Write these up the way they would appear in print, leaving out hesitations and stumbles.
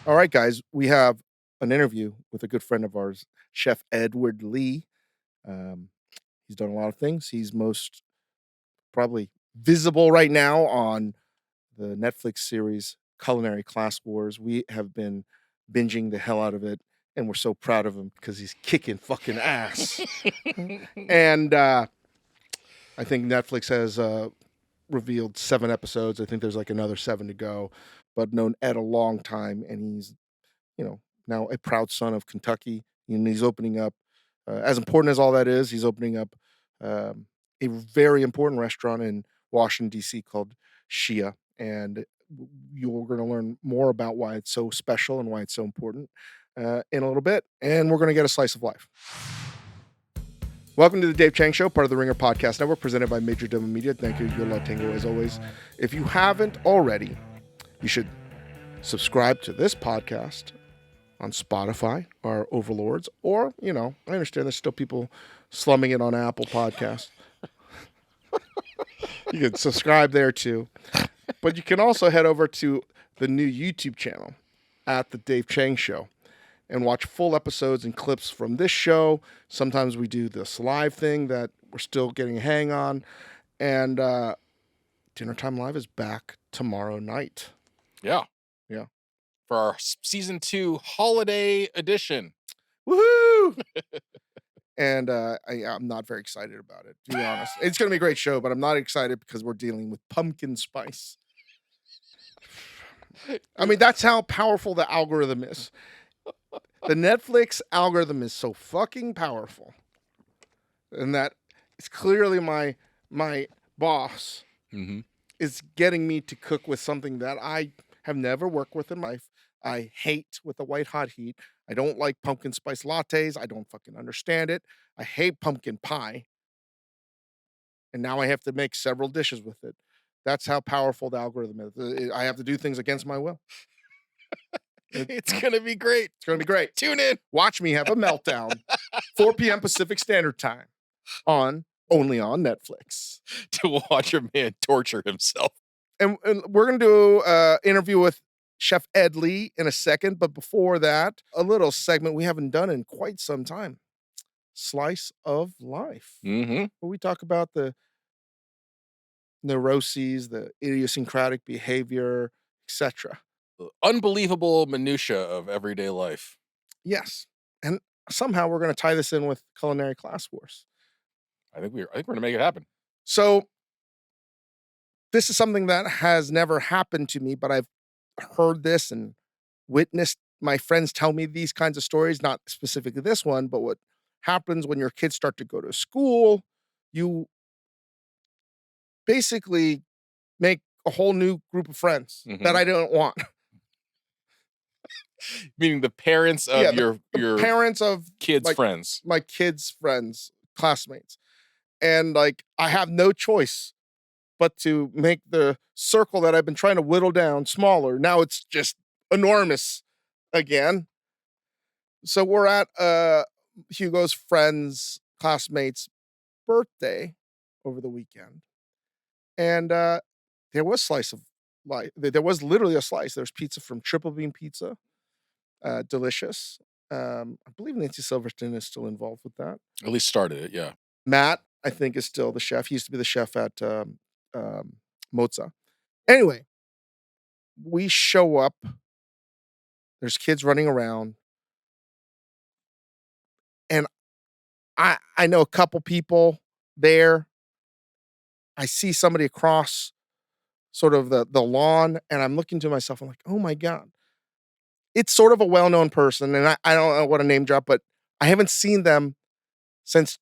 All right, guys, we have an interview with a good friend of ours, Chef Edward Lee. Um, he's done a lot of things. He's most probably visible right now on the Netflix series Culinary Class Wars. We have been binging the hell out of it, and we're so proud of him because he's kicking fucking ass. And I think Netflix has revealed 7 episodes. I think there's like another 7 to go, but known Ed a long time, and he's now a proud son of Kentucky. And he's opening up, as important as all that is, he's opening up a very important restaurant in Washington, D.C. called Shia. And you're going to learn more about why it's so special and why it's so important in a little bit. And we're going to get a slice of life. Welcome to the Dave Chang Show, part of the Ringer Podcast Network, presented by Major Demo Media. Thank you, Yola Tango, as always. If you haven't already, you should subscribe to this podcast on Spotify, our overlords, or, I understand there's still people slumming it on Apple Podcasts. You can subscribe there too. But you can also head over to the new YouTube channel at The Dave Chang Show and watch full episodes and clips from this show. Sometimes we do this live thing that we're still getting a hang on. And Dinner Time Live is back tomorrow night. Yeah. Yeah. For our season 2 holiday edition. Woohoo! And I'm not very excited about it, to be honest. It's going to be a great show, but I'm not excited because we're dealing with pumpkin spice. I mean, that's how powerful the algorithm is. The Netflix algorithm is so fucking powerful. And that it's clearly my boss is getting me to cook with something that I have never worked with in my life. I hate with the white hot heat. I don't like pumpkin spice lattes. I don't fucking understand it. I hate pumpkin pie. And now I have to make several dishes with it. That's how powerful the algorithm is. I have to do things against my will. It's going to be great. It's going to be great. Tune in. Watch me have a meltdown. 4 p.m. Pacific Standard Time only on Netflix. To watch a man torture himself. And we're going to do an interview with Chef Ed Lee in a second. But before that, a little segment we haven't done in quite some time. Slice of Life. Mm-hmm. Where we talk about the neuroses, the idiosyncratic behavior, etc. Unbelievable minutia of everyday life. Yes. And somehow we're going to tie this in with Culinary Class Wars. I think we're going to make it happen. So this is something that has never happened to me, but I've heard this and witnessed my friends tell me these kinds of stories, not specifically this one, but what happens when your kids start to go to school, you basically make a whole new group of friends that I don't want. Meaning the parents of your parents of kids' friends. My kids' friends, classmates. And like I have no choice but to make the circle that I've been trying to whittle down smaller. Now it's just enormous again. So we're at Hugo's friend's classmate's birthday over the weekend. And there was slice of life. There was literally a slice. There's pizza from Triple Bean Pizza. Delicious. I believe Nancy Silverton is still involved with that. At least started it, yeah. Matt, I think, is still the chef. He used to be the chef at Mozza. Anyway, we show up. There's kids running around. And I know a couple people there. I see somebody across sort of the lawn, and I'm looking to myself. I'm like, oh my God. It's sort of a well-known person, and I don't know what a name drop, but I haven't seen them since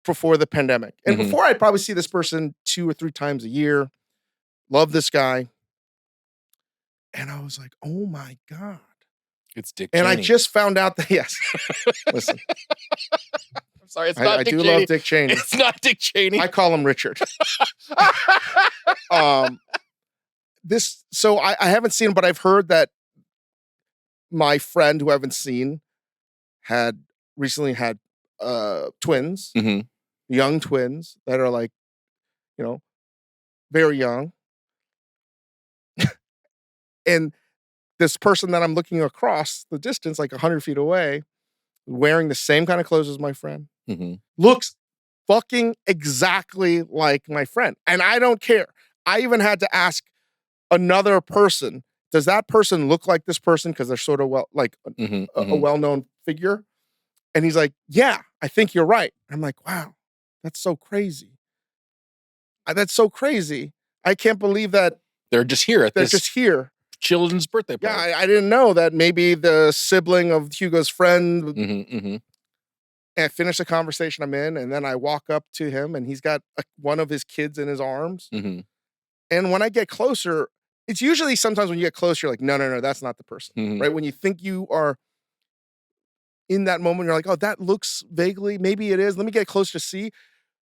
before the pandemic. And before, I'd probably see this person 2 or 3 times a year. Love this guy. And I was like, oh my God. It's Dick And Cheney. I just found out that, yes. Listen. I'm sorry, it's not Dick Cheney. I do love Dick Cheney. It's not Dick Cheney. I call him Richard. So I haven't seen him, but I've heard that my friend who I haven't seen had recently had twins, young twins that are like, very young. And this person that I'm looking across the distance, like 100 feet away, wearing the same kind of clothes as my friend, looks fucking exactly like my friend. And I don't care. I even had to ask another person, does that person look like this person? Because they're sort of a well-known figure. And he's like, yeah, I think you're right. I'm like, wow, that's so crazy. That's so crazy. I can't believe that They're just here at they're this just here. children's birthday party. Yeah, I didn't know that maybe the sibling of Hugo's friend. And I finish the conversation I'm in, and then I walk up to him, and he's got one of his kids in his arms. And when I get closer, it's usually sometimes when you get closer, you're like, no, that's not the person, right? When you think you are in that moment, you're like, oh, that looks vaguely, maybe it is. Let me get close to see.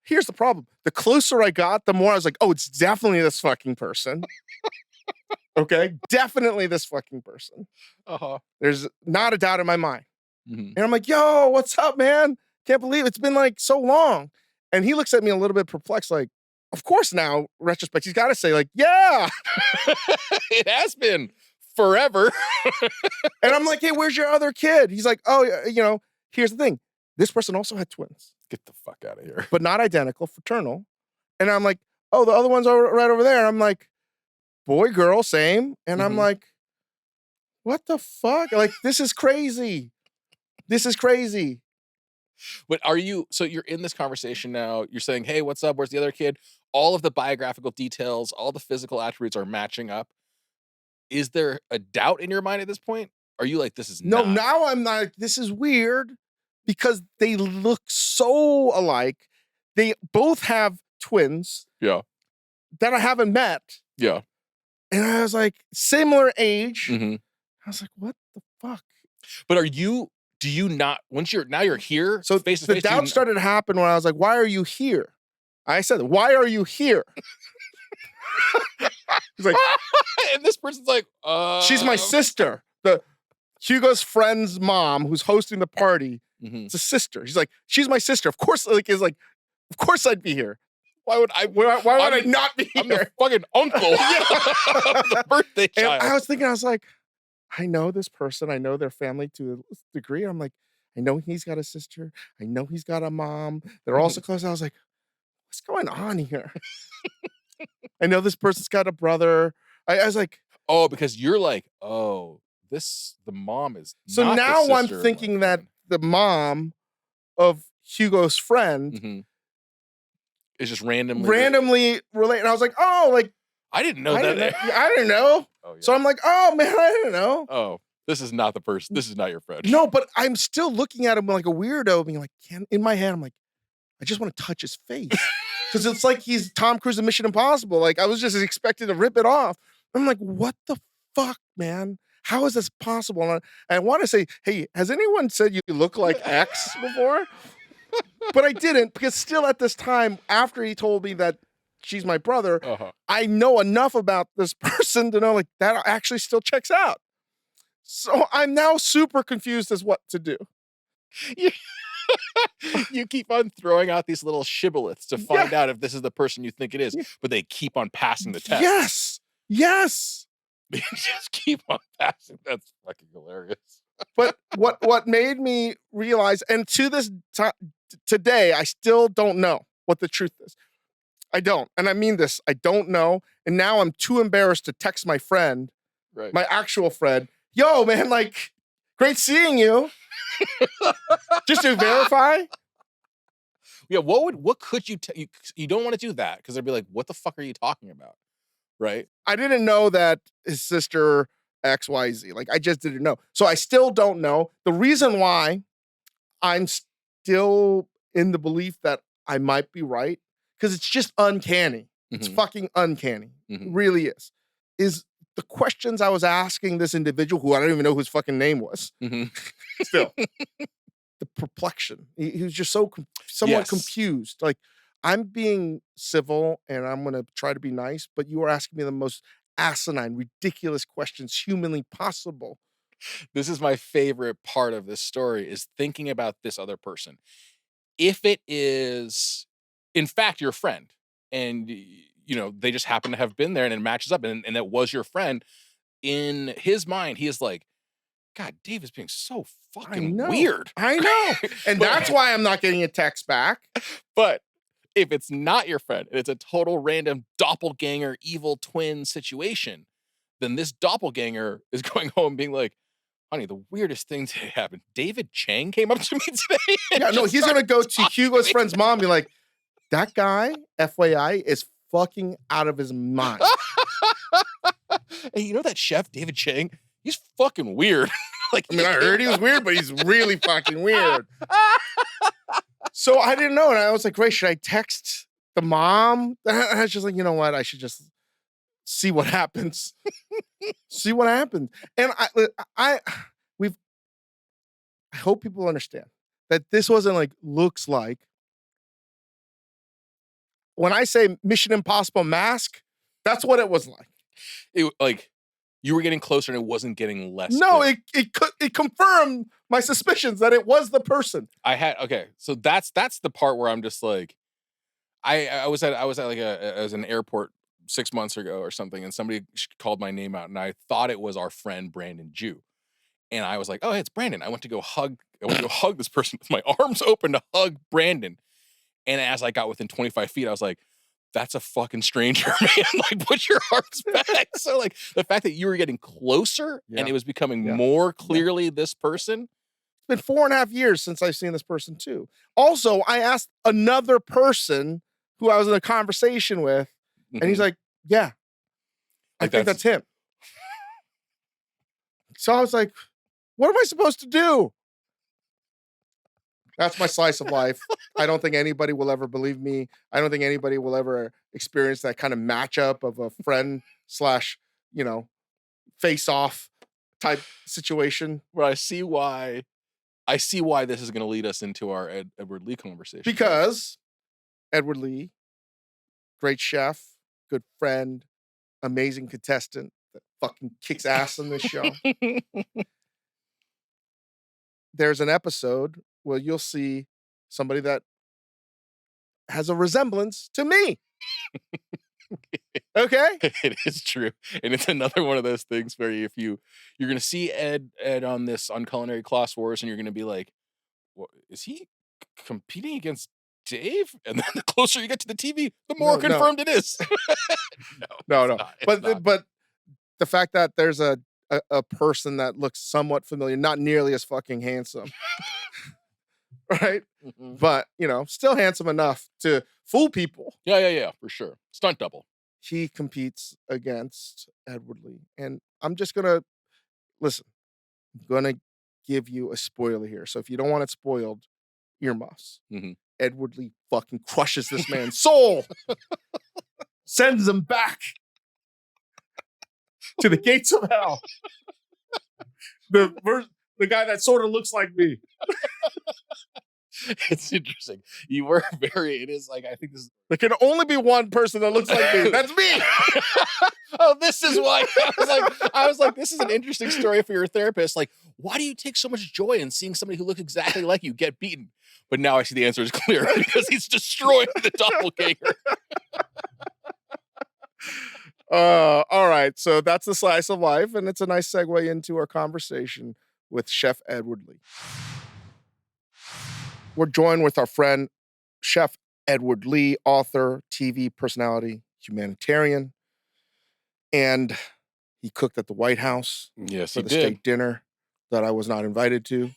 Here's the problem. The closer I got, the more I was like, oh, it's definitely this fucking person. Okay? Definitely this fucking person. There's not a doubt in my mind. And I'm like, yo, what's up, man? Can't believe it's been like so long. And he looks at me a little bit perplexed, like, of course now, retrospect, he's got to say, like, yeah. It has been forever. And I'm like, hey, where's your other kid? He's like, oh, here's the thing. This person also had twins. Get the fuck out of here. But not identical, fraternal. And I'm like, oh, the other one's right over there. And I'm like, boy, girl, same. And I'm like, what the fuck? Like, this is crazy. This is crazy. But so you're in this conversation now, you're saying, hey, what's up? Where's the other kid? All of the biographical details, all the physical attributes are matching up. Is there a doubt in your mind at this point? Are you like, this is No, not? now I'm like, this is weird because they look so alike. They both have twins. Yeah. That I haven't met. Yeah. And I was like, similar age. I was like, what the fuck? But do you not, now you're here, so face to the face, doubt started to happen when I was like, why are you here? I said, why are you here? He's like, and this person's like, she's my sister. Hugo's friend's mom, who's hosting the party, it's a sister. She's like, she's my sister. Of course, of course I'd be here. Why would I not be here? I'm the fucking uncle. The birthday child. And I was thinking, I was like, I know this person. I know their family to a degree. I'm like, I know he's got a sister. I know he's got a mom. They're also close. I was like, what's going on here? I know this person's got a brother. I was like, oh, because you're like, oh, the mom is. So not now the I'm sister thinking that the mom of Hugo's friend is just randomly related. And I was like, oh, like, I didn't know that. I didn't know. Oh, yeah. So I'm like, oh man, I didn't know. Oh, this is not the person. This is not your friend. No, but I'm still looking at him like a weirdo, being like, in my head, I'm like, I just want to touch his face. Because it's like he's Tom Cruise in Mission Impossible. Like, I was just expected to rip it off. I'm like, what the fuck, man? How is this possible? And I want to say, hey, has anyone said you look like X before? But I didn't, because still at this time, after he told me that she's my brother, I know enough about this person to know, like, that actually still checks out. So I'm now super confused as what to do. You keep on throwing out these little shibboleths to find out if this is the person you think it is, but they keep on passing the test. Yes. They just keep on passing. That's fucking hilarious. But what made me realize, and to this today, I still don't know what the truth is. I don't. And I mean this. I don't know. And now I'm too embarrassed to text my friend, my actual friend. Yo, man, like, great seeing you. Just to verify. Yeah, what could you you don't want to do that because they'd be like, what the fuck are you talking about? Right? I didn't know that his sister XYZ. Like, I just didn't know. So I still don't know. The reason why I'm still in the belief that I might be right, because it's just uncanny. It's fucking uncanny. It really is. Is the questions I was asking this individual, who I don't even know whose fucking name was, still, the perplexion. He was just somewhat confused. Like, I'm being civil and I'm going to try to be nice, but you are asking me the most asinine, ridiculous questions humanly possible. This is my favorite part of this story, is thinking about this other person. If it is, in fact, your friend, and they just happen to have been there and it matches up, and that was your friend, in his mind, he is like, God, Dave is being so I fucking know. weird. I know. And But- that's why I'm not getting a text back. But if it's not your friend and it's a total random doppelganger evil twin situation, then this doppelganger is going home being like, honey, the weirdest thing today happened. David Chang came up to me today. and Yeah, no, just he's going to started go to talking Hugo's me. friend's mom and be like, that guy, FYI, is fucking out of his mind. Hey, you know that chef, David Chang? He's fucking weird. Like, I mean, I heard he was weird, but he's really fucking weird. So I didn't know. And I was like, great, should I text the mom? And I was just like, you know what? I should just see what happens. See what happens. And I hope people understand that this wasn't like looks like. When I say Mission Impossible mask, that's what it was like. like you were getting closer and it wasn't getting less. No, good. it confirmed my suspicions that it was the person. So that's the part where I'm just like, I was at like an airport 6 months ago or something, and somebody called my name out, and I thought it was our friend Brandon Jew, and I was like, oh, hey, it's Brandon. I went to go hug this person with my arms open to hug Brandon, and as I got within 25 feet, I was like, that's a fucking stranger, man. Like, put your arms back. So, like, the fact that you were getting closer and it was becoming more clearly this person. It's been 4.5 years since I've seen this person too. Also, I asked another person who I was in a conversation with, and he's like, yeah, I think that's him. So I was like, what am I supposed to do? That's my slice of life. I don't think anybody will ever believe me. I don't think anybody will ever experience that kind of matchup of a friend / face-off type situation. Where I see why this is going to lead us into our Edward Lee conversation. Because Edward Lee, great chef, good friend, amazing contestant that fucking kicks ass on this show. There's an episode where you'll see somebody that has a resemblance to me. Okay? It is true. And it's another one of those things where if you're going to see Ed on Culinary Class Wars, and you're going to be like, well, is he competing against Dave? And then the closer you get to the TV, the more confirmed it is. No. But the fact that there's a person that looks somewhat familiar, not nearly as fucking handsome, right? Mm-hmm. But, still handsome enough to fool people. Yeah, for sure. Stunt double. He competes against Edward Lee. And I'm just going to, listen, I'm going to give you a spoiler here. So if you don't want it spoiled, earmuffs. Mm-hmm. Edward Lee fucking crushes this man's soul. Sends him back to the gates of hell. The guy that sort of looks like me. It's interesting. You were it is like, I think this is. There can only be one person that looks like me. That's me. Oh, this is why. I was like, this is an interesting story for your therapist. Like, why do you take so much joy in seeing somebody who looks exactly like you get beaten? But now I see the answer is clear because he's destroying the doppelganger. All right. So that's the slice of life, and it's a nice segue into our conversation with Chef Edward Lee. We're joined with our friend, Chef Edward Lee, author, TV personality, humanitarian. And he cooked at the White House for the state dinner that I was not invited to.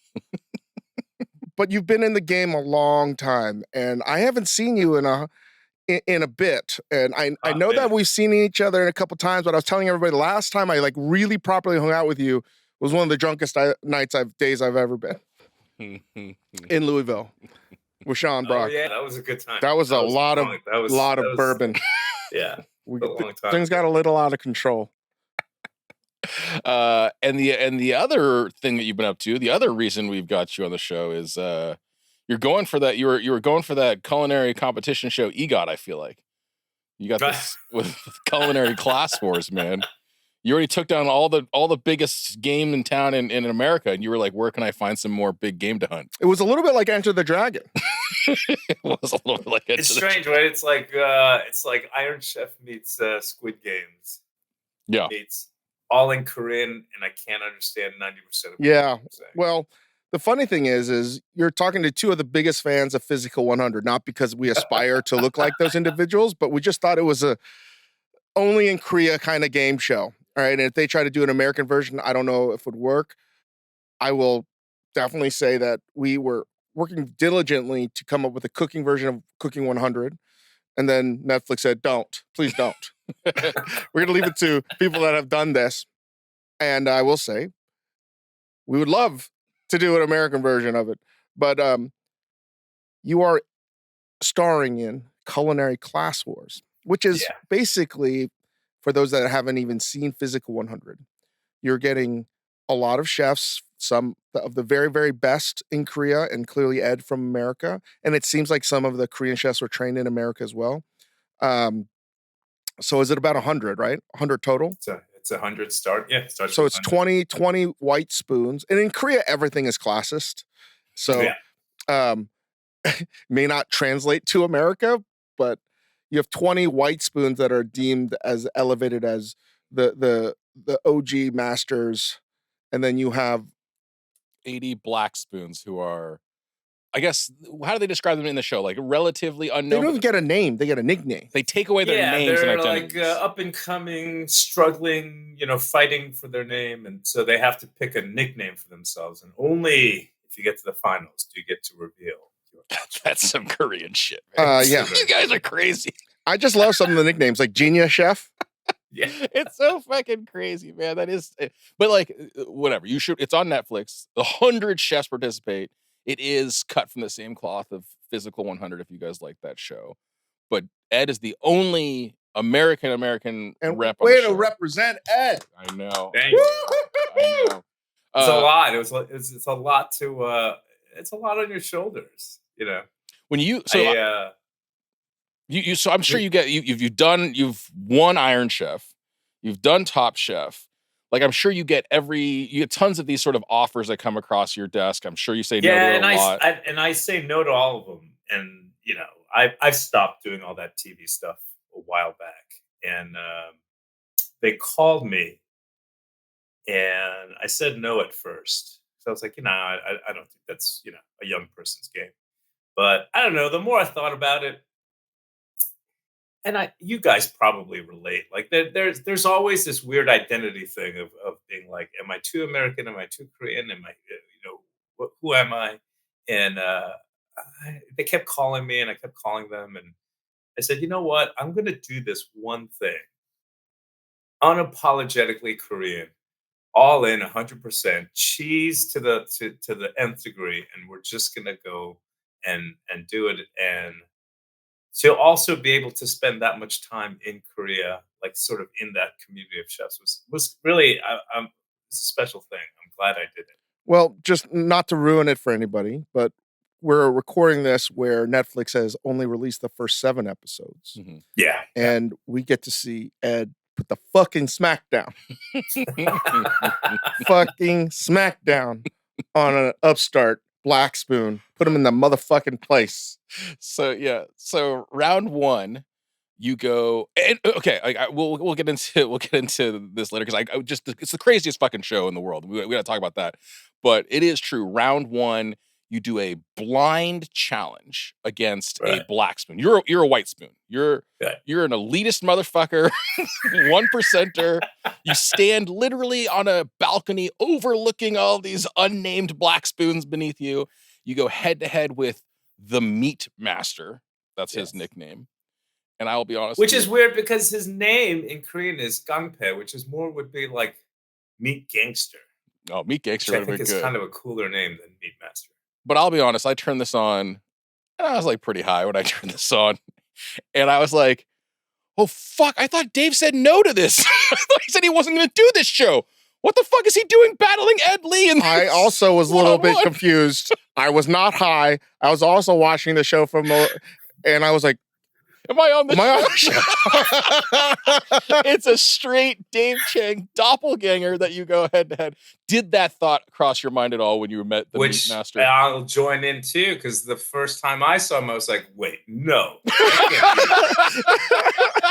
But you've been in the game a long time, and I haven't seen you in a bit. And I know that we've seen each other a couple times, but I was telling everybody the last time I really properly hung out with you was one of the drunkest days I've ever been. In Louisville with Sean Brock. Oh, yeah, that was a good time. That was a lot of bourbon. Yeah, things got a little out of control. And the other thing that you've been up to, the other reason we've got you on the show is you're going for that. You were going for that culinary competition show EGOT. I feel like you got this with Culinary Class Wars, man. You already took down all the biggest game in town in America, and you were like, where can I find some more big game to hunt? It was a little bit like Enter the Dragon. It was a little bit like it's strange, right? It's like Iron Chef meets Squid Games. Yeah. Meets all in Korean, and I can't understand 90% of what Yeah. they're saying. Well, the funny thing is you're talking to two of the biggest fans of Physical 100, not because we aspire to look like those individuals, but we just thought it was a only in Korea kind of game show. All right. And if they try to do an American version, I don't know if it would work. I will definitely say that we were working diligently to come up with a cooking version of Cooking 100. And then Netflix said, please don't. We're going to leave it to people that have done this. And I will say, we would love to do an American version of it. But you are starring in Culinary Class Wars, which is basically, for those that haven't even seen Physical 100, you're getting a lot of chefs, some of the very, very best in Korea, and clearly Ed from America. And it seems like some of the Korean chefs were trained in America as well. So is it about 100, right? 100 total? It's 100 start. Yeah. So it's 20 white spoons. And in Korea, everything is classist. So may not translate to America, but you have 20 white spoons that are deemed as elevated as the OG masters. And then you have 80 black spoons who are, I guess, how do they describe them in the show? Like relatively unknown. They don't even get a name; they get a nickname. They take away their names and they're identities. like up and coming, struggling, fighting for their name, and so they have to pick a nickname for themselves. And only if you get to the finals do you get to reveal. That's some Korean shit. Yeah, you guys are crazy. I just love some of the nicknames, like Genius Chef. Yeah, it's so fucking crazy, man. That is, but like, whatever. You should. It's on Netflix. 100 chefs participate. It is cut from the same cloth of Physical 100. If you guys like that show, but Ed is the only American and rep. Way to represent Ed. I know. Thank you. I know. It's a lot. It's a lot to. It's a lot on your shoulders. When you so. So I'm sure you've won Iron Chef, you've done Top Chef. Like I'm sure you get tons of these sort of offers that come across your desk. I'm sure you say no to a lot. And I say no to all of them. And I've stopped doing all that TV stuff a while back. And they called me, and I said no at first. So I was like, I don't think that's a young person's game. But I don't know. The more I thought about it. And you guys probably relate. Like there's always this weird identity thing of being like, am I too American? Am I too Korean? Am I, who am I? And they kept calling me, and I kept calling them, and I said, you know what? I'm going to do this one thing, unapologetically Korean, all in 100%, cheese to the nth degree, and we're just going to go and do it. And to also be able to spend that much time in Korea, like sort of in that community of chefs, was really it's a special thing. I'm glad I did it. Well, just not to ruin it for anybody, but we're recording this where Netflix has only released the first 7 episodes. Mm-hmm. Yeah. And we get to see Ed put the fucking smackdown. Fucking smackdown on an upstart black spoon. Put him in the motherfucking place. So round 1, you go, and okay, we'll get into this later because I just it's the craziest fucking show in the world. We got to talk about that, but it is true. Round 1, you do a blind challenge against a black spoon. You're a white spoon. You're an elitist motherfucker, 1%er. You stand literally on a balcony overlooking all these unnamed black spoons beneath you. You go head to head with the Meat Master. That's his nickname. And I will be honest, which is weird because his name in Korean is Gangpae, which is would be like Meat Gangster. Oh, Meat Gangster. I think it's kind of a cooler name than Meat Master. But I'll be honest, I turned this on, and I was like pretty high when I turned this on. And I was like, oh, fuck, I thought Dave said no to this. I thought he said he wasn't going to do this show. What the fuck is he doing battling Ed Lee? I also was a little bit confused. I was not high. I was also watching the show and I was like, Am I on the show? It's a straight Dave Chang doppelganger that you go head to head. Did that thought cross your mind at all when you met the Meat Master? I'll join in too, because the first time I saw him, I was like, wait, no.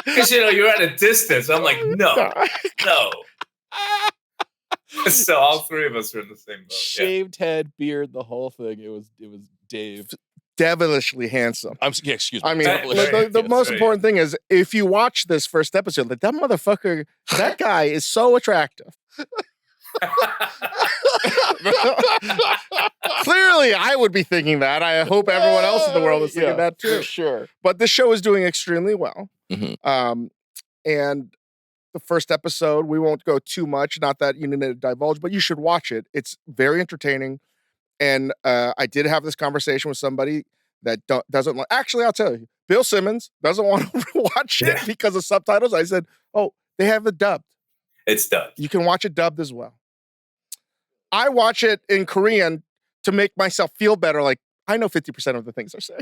Because, you're at a distance. I'm like, no. So all three of us are in the same boat. Yeah. Shaved head, beard, the whole thing. It was Dave. Devilishly handsome. Yeah, excuse me. I mean, the most important thing is if you watch this first episode, like that motherfucker, that guy is so attractive. Clearly, I would be thinking that. I hope everyone else in the world is thinking that too. For sure. But the show is doing extremely well. Mhm. And the first episode, we won't go too much. Not that you need to divulge, but you should watch it. It's very entertaining. And I did have this conversation with somebody that doesn't like. Actually, I'll tell you, Bill Simmons doesn't want to watch it because of subtitles. I said, "Oh, they have it dubbed. It's dubbed. You can watch it dubbed as well." I watch it in Korean to make myself feel better. Like I know 50% of the things they're saying.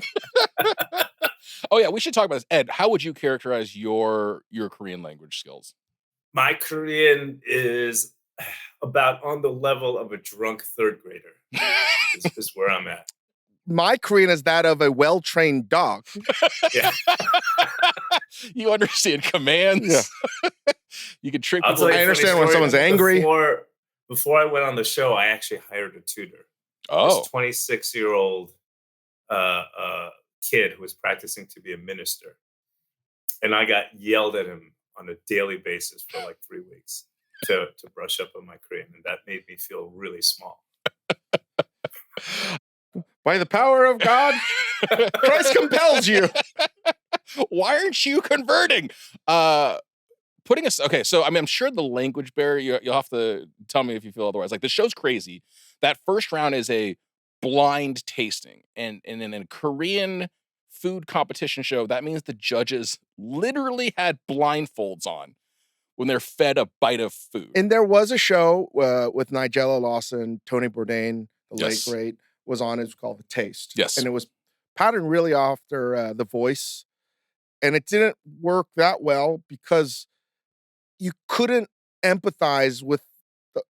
Oh yeah, we should talk about this. Ed, how would you characterize your Korean language skills? My Korean is about on the level of a drunk third grader. is where I'm at. My Korean is that of a well-trained dog. Yeah. You understand commands. Yeah. You can trick people. I understand when someone's angry. Before I went on the show, I actually hired a tutor. Oh. This 26-year-old kid who was practicing to be a minister. And I got yelled at him on a daily basis for like 3 weeks to brush up on my Korean. And that made me feel really small. By the power of God, Christ compels you. Why aren't you converting? Okay, so I mean, I'm sure the language barrier, you'll have to tell me if you feel otherwise. Like the show's crazy. That first round is a blind tasting. And in a Korean food competition show, that means the judges literally had blindfolds on when they're fed a bite of food. And there was a show with Nigella Lawson, Tony Bourdain, the late great, was on. It was called The Taste. Yes. And it was patterned really after The Voice. And it didn't work that well because you couldn't empathize with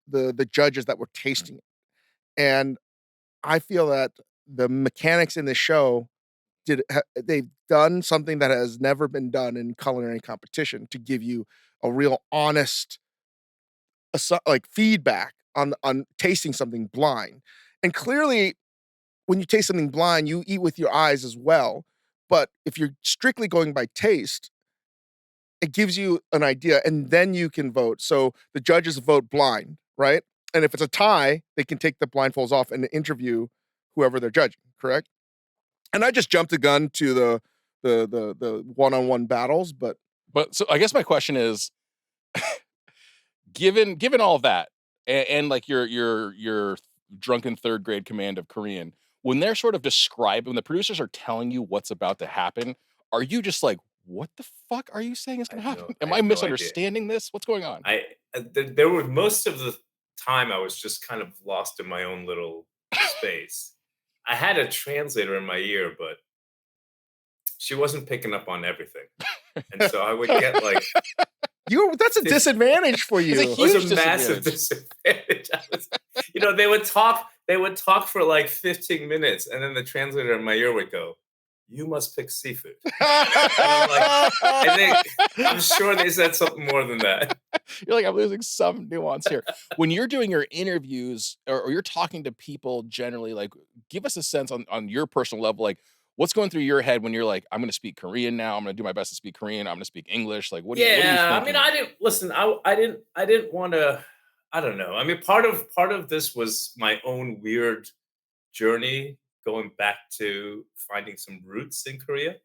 the judges that were tasting it. And I feel that the mechanics in the show they've done something that has never been done in culinary competition to give you a real honest like feedback on tasting something blind. And clearly when you taste something blind, you eat with your eyes as well. But if you're strictly going by taste, it gives you an idea and then you can vote. So the judges vote blind, right? And if it's a tie, they can take the blindfolds off and interview whoever they're judging, correct? And I just jumped the gun to the one-on-one battles, but so I guess my question is, given all of that and like your drunken third grade command of Korean, when they're sort of describing, when the producers are telling you what's about to happen, are you just like, what the fuck are you saying is going to happen? Am I misunderstanding this? What's going on? There were most of the time I was just kind of lost in my own little space. I had a translator in my ear, but she wasn't picking up on everything. And so I would get like... That's a disadvantage for you. It was a massive disadvantage. They would talk for like 15 minutes and then the translator in my ear would go, "You must pick seafood." I'm sure they said something more than that. You're like, I'm losing some nuance here. When you're doing your interviews or you're talking to people generally, like give us a sense on your personal level, like what's going through your head when you're like, I'm going to speak Korean now. I'm going to do my best to speak Korean. I'm going to speak English. Like, what are you thinking? I mean, I didn't want to, I don't know. I mean, part of this was my own weird journey going back to finding some roots in Korea,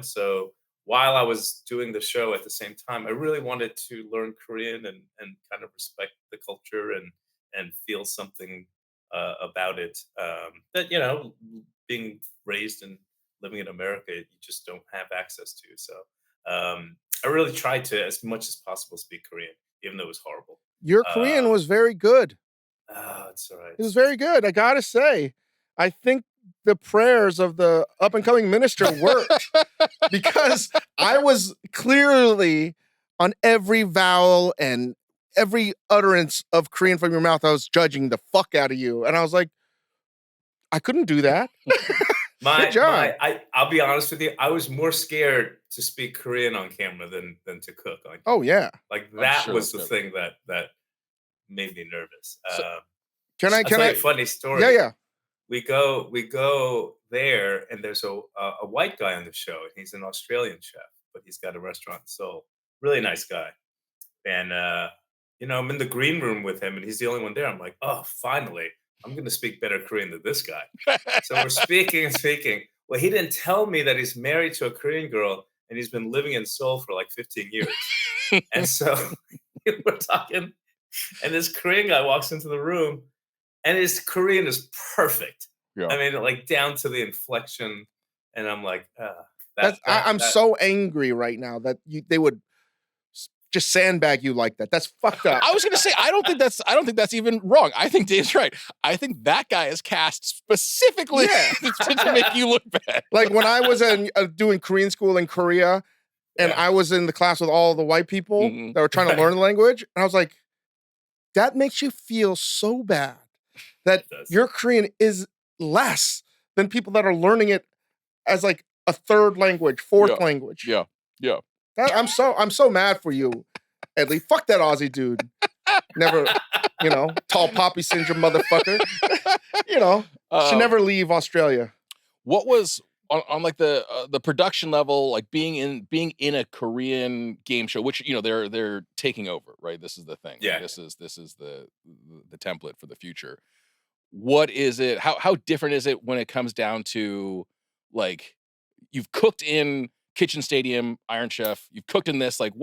so while I was doing the show at the same time, I really wanted to learn Korean and kind of respect the culture and feel something about it that, being raised and living in America, you just don't have access to. So I really tried to, as much as possible, speak Korean, even though it was horrible. Your Korean was very good. Oh, it's all right. It was very good. I gotta say, I think the prayers of the up-and-coming minister worked because I was clearly on every vowel and every utterance of Korean from your mouth. I was judging the fuck out of you. And I was like, I couldn't do that. Good job. I'll be honest with you. I was more scared to speak Korean on camera than to cook. Oh yeah. Like that was the thing that made me nervous. So Can I? I'll Can tell you I? a funny story. Yeah, yeah. We go there, and there's a white guy on the show. He's an Australian chef, but he's got a restaurant in Seoul. Really nice guy. And I'm in the green room with him, and he's the only one there. I'm like, oh, finally, I'm going to speak better Korean than this guy. So we're speaking and speaking. Well, he didn't tell me that he's married to a Korean girl, and he's been living in Seoul for like 15 years. And so we're talking, and this Korean guy walks into the room, and his Korean is perfect. Yeah. I mean, like down to the inflection. And I'm like, I'm so angry right now that they would just sandbag you like that. That's fucked up. I was gonna say I don't think that's even wrong. I think Dave's right. I think that guy is cast specifically to make you look bad. Like when I was doing Korean school in Korea, and I was in the class with all the white people that were trying to learn the language, and I was like, that makes you feel so bad that your Korean is less than people that are learning it as like a third language, fourth language. Yeah. I'm so mad for you, Edley. Fuck that Aussie dude. Never, tall poppy syndrome motherfucker. Should never leave Australia. What was on like the production level, like being in a Korean game show, which they're taking over, right? This is the thing. Yeah. This is the template for the future. What is it? How different is it when it comes down to like you've cooked in Kitchen Stadium, Iron Chef, you've cooked in this, like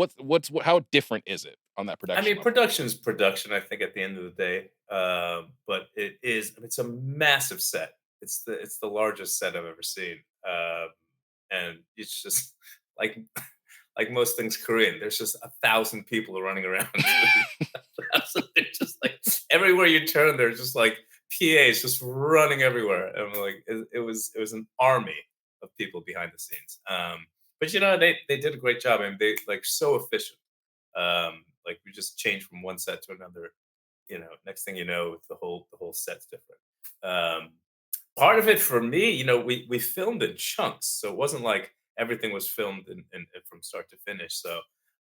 how different is it on that production? I mean, level? production's production, I think, at the end of the day. But it's a massive set. It's the largest set I've ever seen. And it's just like most things Korean, there's just 1,000 people running around. They're just like everywhere you turn, there's just like PAs just running everywhere. And I'm like, it was an army of people behind the scenes. But they did a great job. I mean, they like so efficient. Like we just changed from one set to another. Next thing you know, the whole set's different. Part of it for me, we filmed in chunks, so it wasn't like everything was filmed in from start to finish. So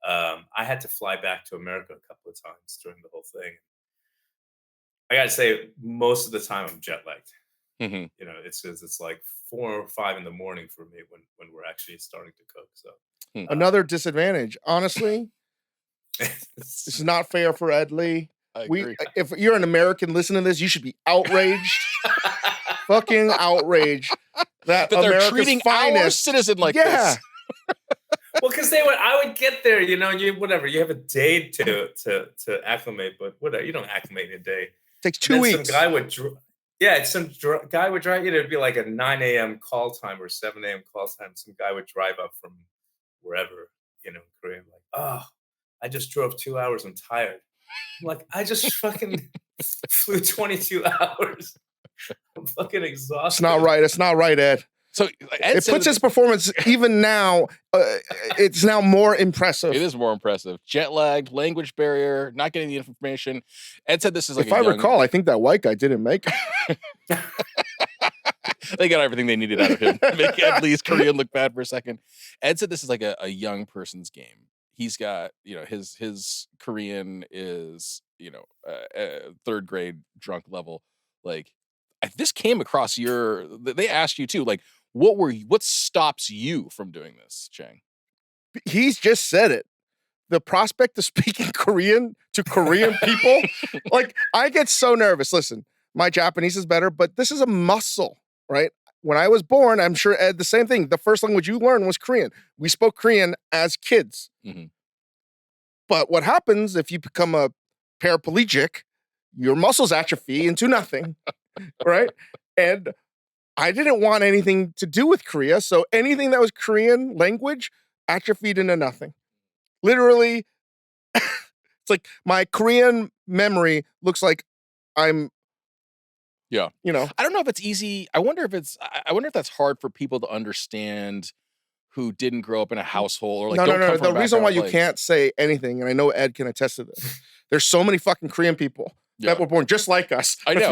I had to fly back to America a couple of times during the whole thing. I gotta say, most of the time I'm jet lagged. It's like 4 or 5 in the morning for me when we're actually starting to cook. So another disadvantage, honestly. This is not fair for Ed Lee. I agree. If you're an American listening to this, you should be outraged. Fucking outraged that they're America's treating finest our citizen like this. Well, because I would get there, you have a day to acclimate, but whatever, you don't acclimate in a day. Takes 2 weeks. Some guy would guy would drive. It'd be like a 9 a.m. call time or 7 a.m. call time. Some guy would drive up from wherever, Korea. Like, oh, I just drove 2 hours. I'm tired. I'm like, I just fucking flew 22 hours. I'm fucking exhausted. It's not right, Ed. So it puts his performance even now. It's now more impressive. It is more impressive. Jet lagged, language barrier, not getting the information. Ed said this is like. If I recall, I think that white guy didn't make it. They got everything they needed out of him. Make Ed Lee's Korean look bad for a second. Ed said this is like a young person's game. He's got his Korean is third grade drunk level. Like this came across they asked you too. Like what stops you from doing this, Chang? He's just said it. The prospect of speaking Korean to Korean people, like I get so nervous. Listen, my Japanese is better, but this is a muscle, right? When I was born, I'm sure Ed, the same thing. The first language you learned was Korean. We spoke Korean as kids. Mm-hmm. But what happens if you become a paraplegic? Your muscles atrophy into nothing, right? And I didn't want anything to do with Korea, so anything that was Korean language atrophied into nothing. Literally, it's like my Korean memory looks like I'm. Yeah. I don't know if it's easy. I wonder if that's hard for people to understand who didn't grow up in a household or like no. The reason why you can't say anything, and I know Ed can attest to this, there's so many fucking Korean people that were born just like us. I know.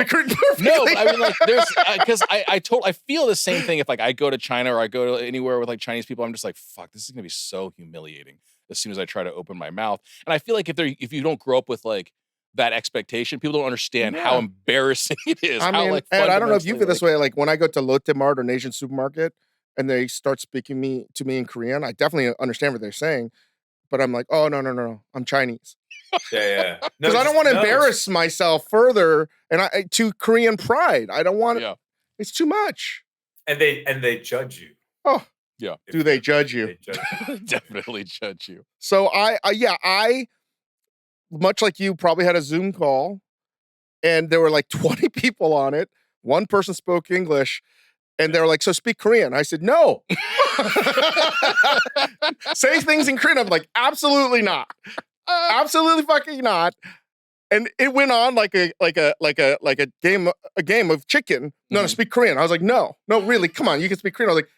No, I mean, like, there's because I feel the same thing if like I go to China or I go to anywhere with like Chinese people. I'm just like, fuck, this is gonna be so humiliating as soon as I try to open my mouth. And I feel like if you don't grow up with like that expectation. People don't understand how Yeah. embarrassing it is. I how mean, like and I don't know if you feel fundamentally, this way. Like when I go to Lotte Mart or Nation Supermarket and they start speaking to me in Korean, I definitely understand what they're saying. But I'm like, oh no, I'm Chinese Yeah. No, because I don't just want to no. embarrass myself further, and to Korean pride. I don't want. Yeah. It's too much. And they judge you. Oh, Yeah. do they judge you? They judge you. Definitely judge you. So I much like you probably had a Zoom call, and there were like 20 people on it. One person spoke English. And they were like, so speak Korean. I said, no. Say things in Korean. I'm like, absolutely not. Absolutely fucking not. And it went on like a game of chicken. No, to speak Korean. I was like, no, really, come on, you can speak Korean. I was like,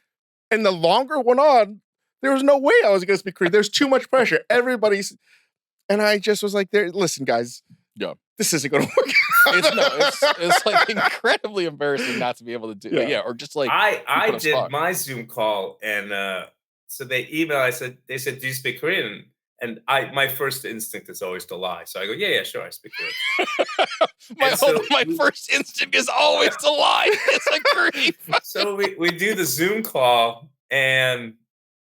and the longer it went on, there was no way I was gonna speak Korean. There's too much pressure. And I just was like, listen, guys. Yeah. This isn't gonna work. It's like incredibly embarrassing not to be able to do it. Yeah, or just like I did my Zoom call, and so they emailed. They said, do you speak Korean? And my first instinct is always to lie. So I go, yeah, sure, I speak Korean. my first instinct is always to lie. It's a Korean. So we do the Zoom call, and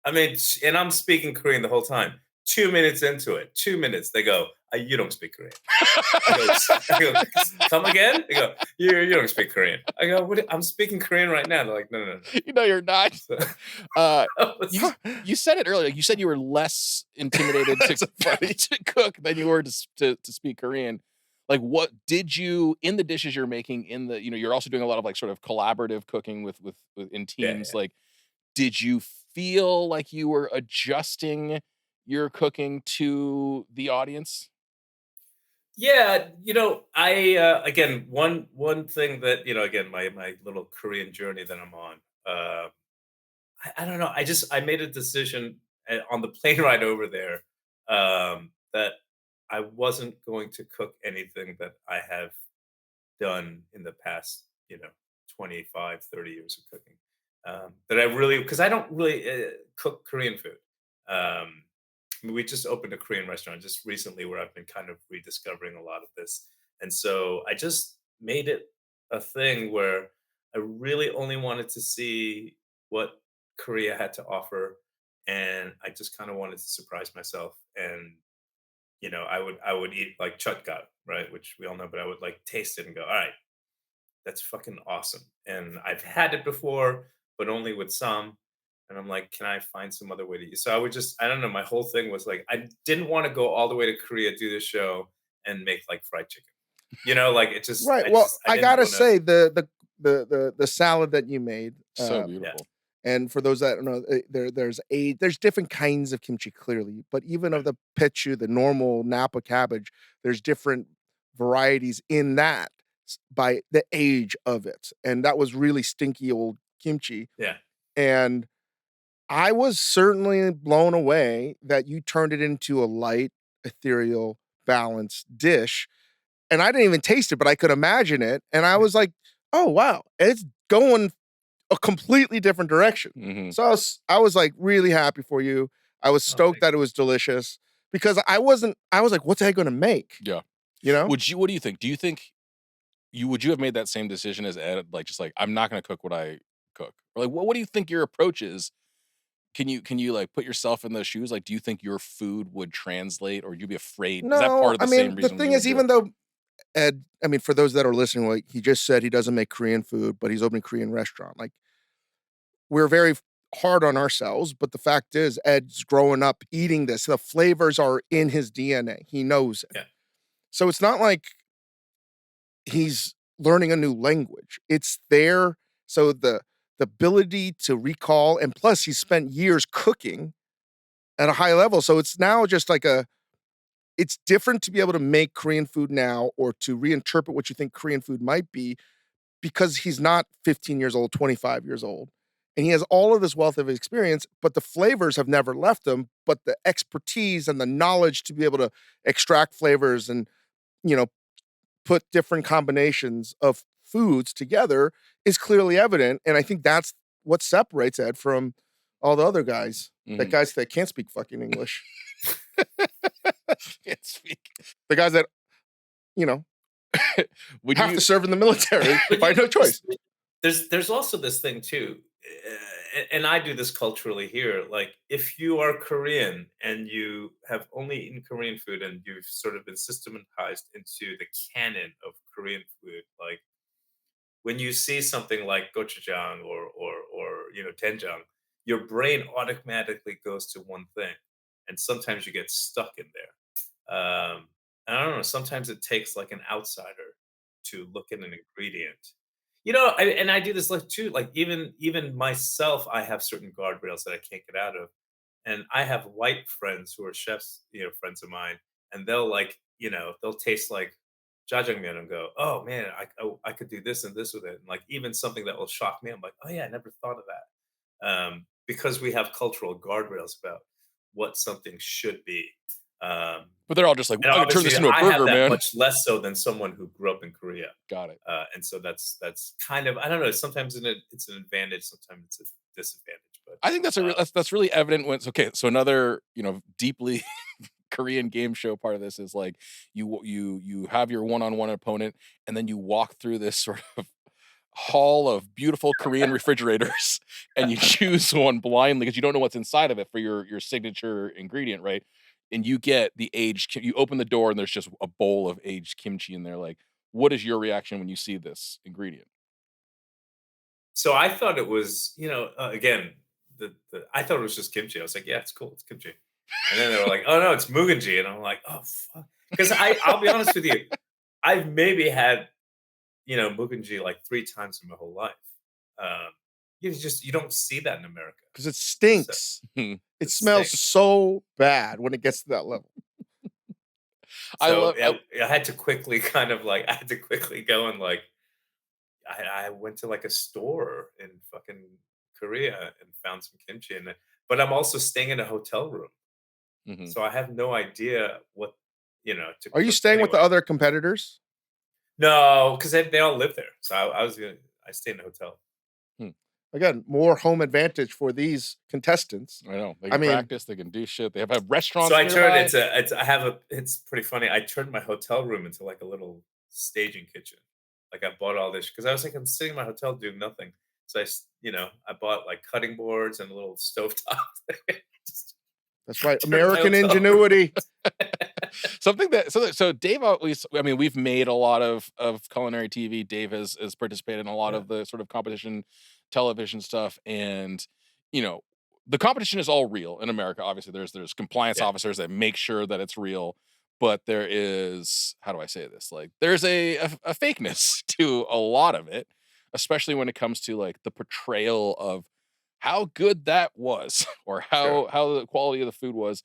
I mean, and I'm speaking Korean the whole time. 2 minutes into it, 2 minutes, they go, you don't speak Korean. I go, come again? They go, you don't speak Korean. I go, what? I'm speaking Korean right now. They're like, no. You know you're not. You said it earlier. You said you were less intimidated to cook than you were to speak Korean. Like, what did you, in the dishes you're making, you're also doing a lot of like sort of collaborative cooking with in teams. Yeah. Like, did you feel like you were adjusting your cooking to the audience? Yeah, I again one thing that again my little Korean journey that I'm on. I don't know. I made a decision on the plane ride over there that I wasn't going to cook anything that I have done in the past 25, 30 years of cooking. That I really, because I don't really cook Korean food. I mean, we just opened a Korean restaurant just recently where I've been kind of rediscovering a lot of this. And so I just made it a thing where I really only wanted to see what Korea had to offer. And I just kind of wanted to surprise myself. And, I would eat like chutgat, right? Which we all know, but I would like taste it and go, all right, that's fucking awesome. And I've had it before, but only with some. And I'm like, can I find some other way to eat? So I don't know. My whole thing was like, I didn't want to go all the way to Korea, do this show, and make like fried chicken. Like it just Right. I didn't gotta wanna- say the salad that you made, So beautiful. and for those that don't know, there's different kinds of kimchi clearly, but even of the pechu, the normal Napa cabbage, there's different varieties in that by the age of it, and that was really stinky old kimchi. Yeah. And I was certainly blown away that you turned it into a light, ethereal, balanced dish. And I didn't even taste it, but I could imagine it. And I was like, oh, wow, it's going a completely different direction. Mhm. So I was like really happy for you. I was stoked that it was delicious because I was like, what's I going to make? Yeah. What do you think? Do you think would you have made that same decision as Ed? Like, just like, I'm not going to cook what I cook. Or like, what do you think your approach is? Can you like put yourself in those shoes? Like, do you think your food would translate, or would you be afraid? Is that part of the same reason? The thing is, even though Ed, for those that are listening, like he just said he doesn't make Korean food, but he's opening a Korean restaurant. Like, we're very hard on ourselves, but the fact is Ed's growing up eating this. The flavors are in his DNA. He knows it. Yeah. So it's not like he's learning a new language. It's there. So the ability to recall, and plus he spent years cooking at a high level. So it's now just like it's different to be able to make Korean food now or to reinterpret what you think Korean food might be because he's not 15 years old, 25 years old. And he has all of this wealth of experience, but the flavors have never left him. But the expertise and the knowledge to be able to extract flavors and, put different combinations of foods together is clearly evident. And I think that's what separates Ed from all the other guys. Mhm. The guys that can't speak fucking English. Can't speak. The guys that, you know, When have to you serve in the military But by no choice. there's also this thing too, and I do this culturally here. Like, if you are Korean and you have only eaten Korean food and you've sort of been systematized into the canon of Korean food, like when you see something like gochujang or doenjang, your brain automatically goes to one thing, and sometimes you get stuck in there. And I don't know. Sometimes it takes like an outsider to look at an ingredient. And I do this like too. Like even myself, I have certain guardrails that I can't get out of, and I have white friends who are chefs, friends of mine, and they'll taste like jjajangmyeon and go, "Oh man, I could do this and this with it." And like even something that will shock me, I'm like, "Oh yeah, I never thought of that." Because we have cultural guardrails about what something should be. Um, but they're all just like, and "I could turn obviously, this into a I have burger, that man." much less so than someone who grew up in Korea. Got it. And so that's kind of, I don't know. Sometimes it's an advantage, sometimes it's a disadvantage. But I think that's really evident when it's okay. So another, deeply Korean game show part of this is like you have your one-on-one opponent, and then you walk through this sort of hall of beautiful Korean refrigerators, and you choose one blindly because you don't know what's inside of it for your signature ingredient, right? And you get the you open the door and there's just a bowl of aged kimchi in there. Like, what is your reaction when you see this ingredient? so I thought it was, again, I thought it was just kimchi. I was like, yeah, it's cool, it's kimchi. And then they were like, oh no, it's mugenji, and I'm like, oh fuck, because I'll be honest with you, I've maybe had mugenji like 3 times in my whole life. Um, you don't see that in America. Because it So stinks. It it smells stinks. so bad when it gets to that level. I So love I, I had to quickly I had to quickly go and like I went to like a store in fucking Korea and found some kimchi in it. But I'm also staying in a hotel room, mhm. so I have no idea what to Are you cook staying with the anyway. other competitors? No, because they all live there, so I stayed in a hotel. Hmm. Again, more home advantage for these contestants. I know they I can mean, practice, they can do shit. They have So restaurants I turned nearby. it's I have a it's pretty funny. I turned my hotel room into like a little staging kitchen. Like I bought all this because I was like, I'm sitting in my hotel doing nothing. So I bought like cutting boards and a little stovetop. Just that's right, turned my American hotel room. ingenuity. Something that so Dave always, I mean, we've made a lot of culinary TV. Dave has participated in a lot Yeah, of the sort of competition television stuff, and you know the competition is all real in America. Obviously, there's compliance yeah. officers that make sure that it's real, but there is, how do I say this? Like there's a fakeness to a lot of it, especially when it comes to like the portrayal of how good that was or Sure. how the quality of the food was.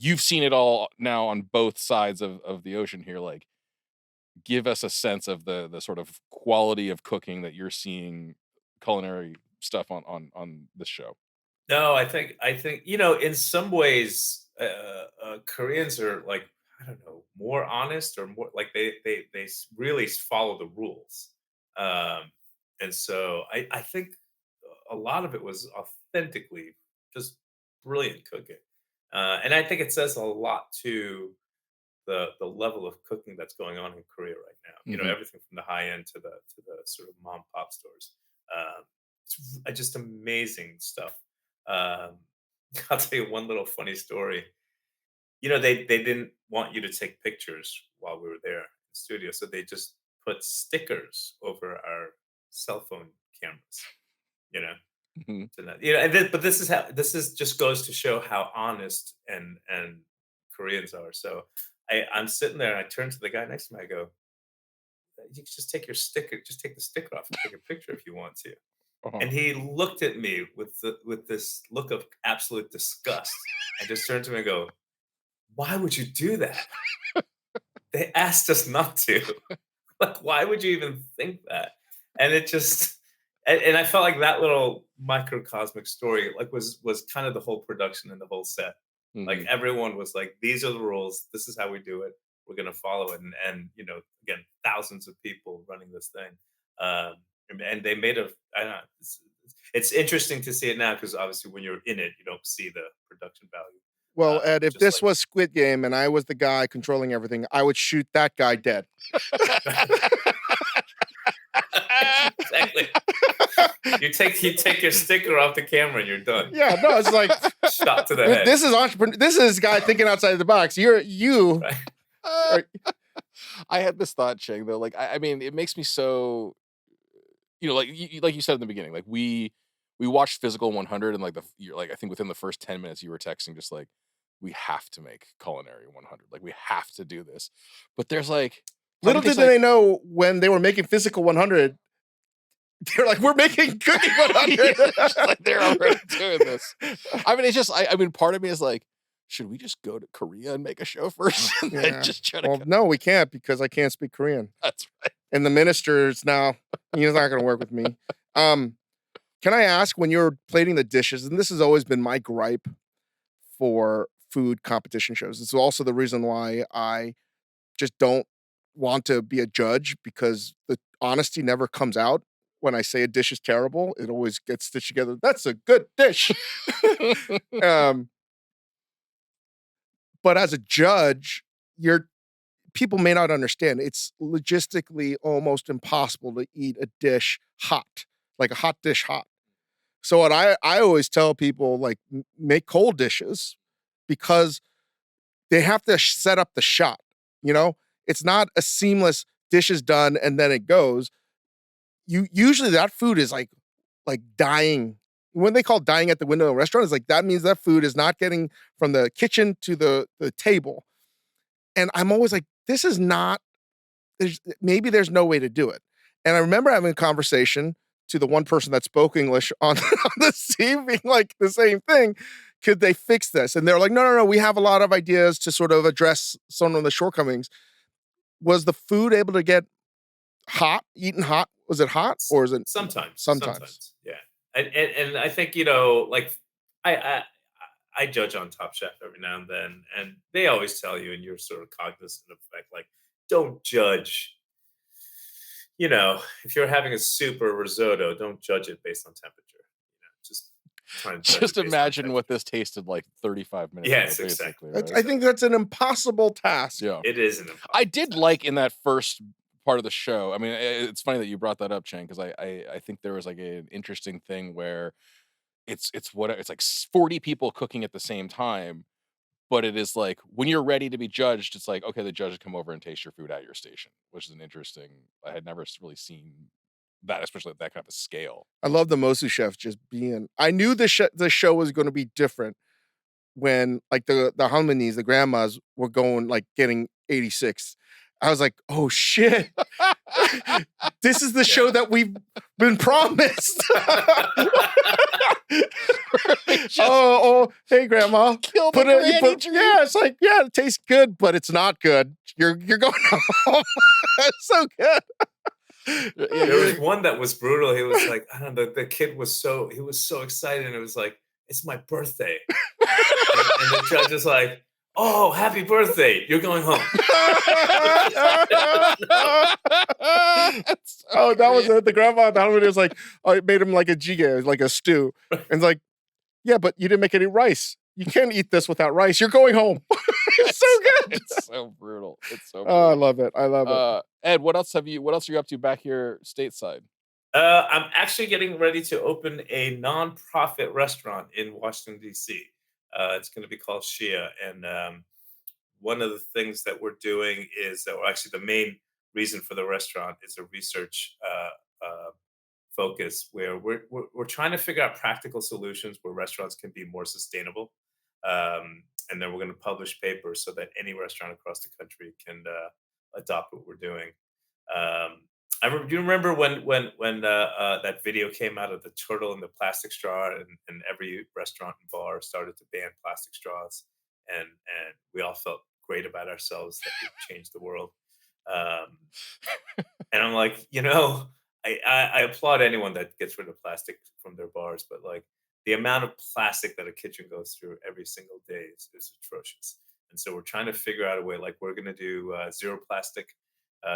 You've seen it all now on both sides of the ocean here. Like, give us a sense of the sort of quality of cooking that you're seeing culinary stuff on this show. No, I think in some ways Koreans are like, I don't know, more honest or more like really follow the rules. Um, and so I think a lot of it was authentically just brilliant cooking. And I think it says a lot to the level of cooking that's going on in Korea right now. Mhm. Everything from the high end to the sort of mom and pop stores. It's just amazing stuff. Um, I'll tell you one little funny story. They didn't want you to take pictures while we were there in the studio, so they just put stickers over our cell phone cameras. You know, Mhm. but this is just goes to show how honest and Koreans are. So I'm sitting there and I turn to the guy next to me. I go, "You can just take your sticker, just take the sticker off and take a picture if you want to." Uh-huh. And he looked at me with this look of absolute disgust. I just turned to him and go, "Why would you do that? They asked us not to. Like, why would you even think that?" And it just and I felt like that little microcosmic story like was kind of the whole production and the whole set. Like Mhm. everyone was like, "These are the rules. This is how we do it. We're gonna follow it." And again, thousands of people running this thing. Um, and they made a I don't know. It's interesting to see it now because obviously when you're in it, you don't see the production value. Well, Ed, if just this like was Squid Game and I was the guy controlling everything, I would shoot that guy dead. exactly. You take your sticker off the camera and you're done. Yeah, no, it's like Shot to the head. this is entrepreneur. This is guy thinking outside the box. You Right? are, I had this thought, Chang, though. Like, I mean, it makes me so, like like you said in the beginning, like we watched Physical 100, and like you're like, I think within the first 10 minutes, you were texting just like, we have to make Culinary 100. Like, we have to do this. But there's like, part of little me did thinks like, they know when they were making Physical 100. They're like, we're making Cooking yeah, 100. just like they're already doing this. I mean, it's just, I mean, part of me is like, should we just go to Korea and make a show first, and then Yeah. just try to? Well, no, we can't because I can't speak Korean. That's right. And the minister's now, he's not going to work with me. Can I ask, when you're plating the dishes, and this has always been my gripe for food competition shows. It's also the reason why I just don't want to be a judge, because the honesty never comes out. When I say a dish is terrible, it always gets stitched together. That's a good dish. um, but as a judge, people may not understand. It's logistically almost impossible to eat a dish hot, like a hot dish hot. So what I always tell people, like, make cold dishes, because they have to set up the shot. You know, it's not a seamless dish is done and then it goes. You usually that food is like dying. When they call dying at the window in a restaurant, is like that means that food is not getting from the kitchen to the table. And I'm always like, this is not. There's no way to do it. And I remember having a conversation to the one person that spoke English on, on the scene, being like the same thing. Could they fix this? And they're like, no, no, no. We have a lot of ideas to sort of address some of the shortcomings. Was the food able to get hot, eaten hot? Was it hot, or is it sometimes? Yeah. And I think like I I I judge on Top Chef every now and then, and they always tell you, and you're sort of cognizant of the fact, like, don't judge. If you're having a soup or risotto, don't judge it based on temperature. Just try and judge it Just based on imagine what temperature. this tasted like 35 minutes ago, Yes, basically, exactly. right? I think that's an impossible task. Yeah. It is an I impossible did task. like in that first part of the show. I mean, it's funny that you brought that up, Chang, because I think there was like an interesting thing where it's like 40 people cooking at the same time, but it is like when you're ready to be judged, it's like, okay, the judges come over and taste your food at your station, which is an interesting. I had never really seen that, especially at that kind of a scale. I love the Mosu chef just being. I knew the show was going to be different when, like, the harmonies, the grandmas were going, like, getting 86. I was like, oh shit, this is the show Yeah. that we've been promised. Just Oh, hey, grandma. kill the granny tree. Yeah, it's like, yeah, it tastes good, but it's not good. You're going home. It's so good. Yeah, There was one that was brutal. He was like, I don't know, the kid was so excited, and it was like, it's my birthday. And the judge is like, oh, happy birthday. You're going home. Oh, that was it. The grandma, the harmony was like, oh, it made him like a jjigae, like a stew. And it's like, yeah, but you didn't make any rice. You can't eat this without rice. You're going home. It's so good. It's so brutal. It's so Oh, I brutal. love it. I love it. Ed, what else are you up to back here stateside? I'm actually getting ready to open a nonprofit restaurant in Washington, D.C. It's going to be called Shia. And one of the things that we're doing is that, well, actually, the main reason for the restaurant is a research focus where we're trying to figure out practical solutions where restaurants can be more sustainable. And then we're going to publish papers so that any restaurant across the country can adopt what we're doing. Do you remember when that video came out of the turtle and the plastic straw, and every restaurant and bar started to ban plastic straws, and we all felt great about ourselves that we changed the world. Um, and I'm like, I applaud anyone that gets rid of plastic from their bars, but like the amount of plastic that a kitchen goes through every single day is atrocious. And so we're trying to figure out a way, like we're going to do zero plastic,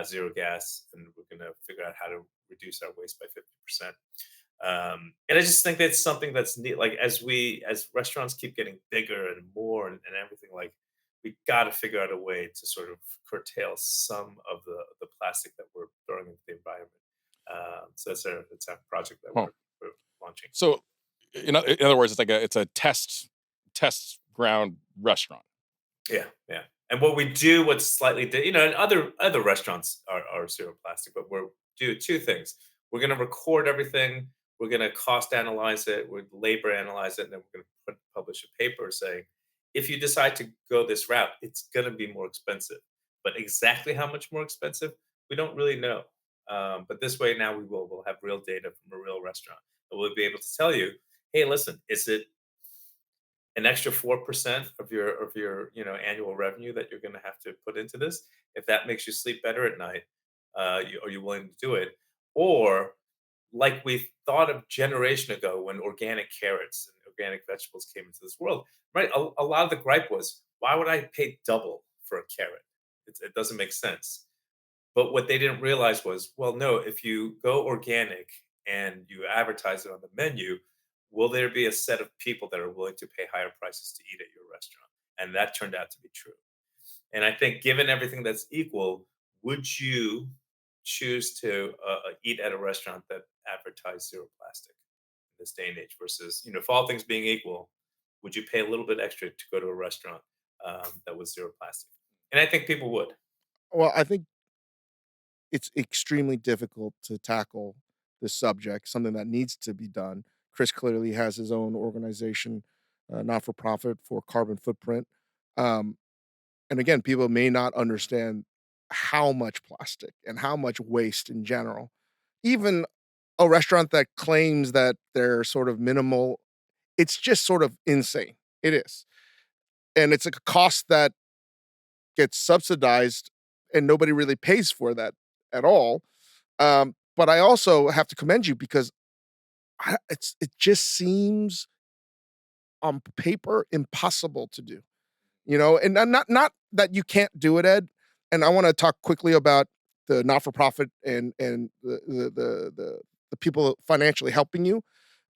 zero gas, and we're going to figure out how to reduce our waste by 50%. And I just think that's something that's neat. Like as restaurants keep getting bigger and more and everything, like we got to figure out a way to sort of curtail some of the plastic that we're throwing into the environment. So that's our project that Huh. we're launching. So, in other words, it's a test ground restaurant. Yeah, yeah. And what we do, what's slightly, and other restaurants are zero plastic, but we're do two things. We're going to record everything. We're going to cost analyze it. We're labor analyze it, and then we're going to publish a paper saying, if you decide to go this route, it's going to be more expensive. But exactly how much more expensive, we don't really know. But this way, now we'll have real data from a real restaurant, and we'll be able to tell you, hey, listen, is it an extra 4% of your annual revenue that you're going to have to put into this? If that makes you sleep better at night, are you willing to do it? Or like we thought of generation ago when organic carrots and organic vegetables came into this world, right? A lot of the gripe was, why would I pay double for a carrot? It doesn't make sense. But what they didn't realize was, well, no, if you go organic and you advertise it on the menu, will there be a set of people that are willing to pay higher prices to eat at your restaurant? And that turned out to be true. And I think, given everything that's equal, would you choose to eat at a restaurant that advertised zero plastic in this day and age versus, for all things being equal, would you pay a little bit extra to go to a restaurant that was zero plastic? And I think people would. Well, I think it's extremely difficult to tackle this subject, something that needs to be done. Chris clearly has his own organization, not for profit for carbon footprint. Um, and again, people may not understand how much plastic and how much waste in general. Even a restaurant that claims that they're sort of minimal, it's just sort of insane. It is. And it's a cost that gets subsidized and nobody really pays for that at all. But I also have to commend you because it just seems on paper impossible to do, and not that you can't do it, Ed. And I want to talk quickly about the not for profit and the people financially helping you.